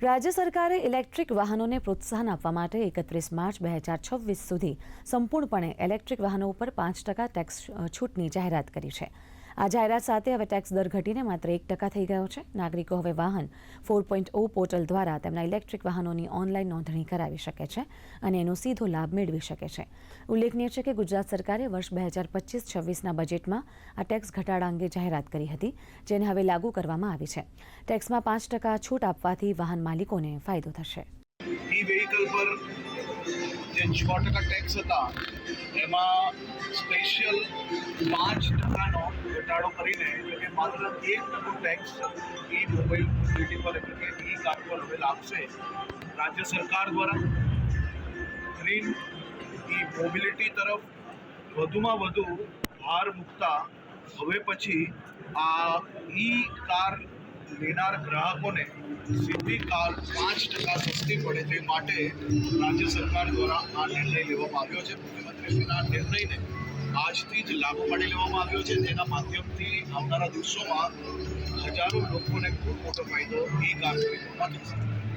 રાજ્ય સરકારે ઇલેક્ટ્રિક વાહનોને પ્રોત્સાહન આપવા માટે 31 માર્ચ 2026 સુધી સંપૂર્ણપણે ઇલેક્ટ્રિક વાહનો ઉપર 5% ટેક્સ છૂટની જાહેરાત કરી છે। આ જાહેરાત સાથે હવે ટેક્સ દર ઘટીને માત્ર 1% થઈ ગયો છે। નાગરિકો હવે વાહન 4.0 પોર્ટલ દ્વારા તેમના ઇલેક્ટ્રિક વાહનોની ઓનલાઈન નોંધણી કરાવી શકે છે અને એનો સીધો લાભ મેળવી શકે છે। ઉલ્લેખનીય છે કે ગુજરાત સરકારે વર્ષ 2025-26ના બજેટમાં આ ટેક્સ ઘટાડા અંગે જાહેરાત કરી હતી, જેને હવે લાગુ કરવામાં આવી છે। ટેક્સમાં 5% છૂટ આપવાથી વાહન માલિકોને ફાયદો થશે। ई-व्हीकल पर જે 6% ટેક્સ હતા એમાં સ્પેશિયલ 5%નો ઘટાડો કરીને એટલે કે માત્ર 1% ટેક્સ ઈ મોબાઈલ મોબિલિટી પર એટલે કે ઈ કાર પર હવે લાગશે। રાજ્ય સરકાર દ્વારા ગ્રીન ઈ મોબિલિટી તરફ વધુમાં વધુ ભાર મૂકતા હવે પછી આ ઈ કાર લેનાર ગ્રાહકોને સીધી કાર 5% સસ્તી પડે તે માટે રાજ્ય સરકાર દ્વારા આ નિર્ણય લેવામાં આવ્યો છે। મુખ્યમંત્રીશ્રીના આ નિર્ણયને આજથી જ લાગુ પાડી લેવામાં આવ્યો છે, જેના માધ્યમથી આવનારા દિવસોમાં હજારો લોકોને ખૂબ મોટો ફાયદો ઈ કાર ખરીદવામાં થશે।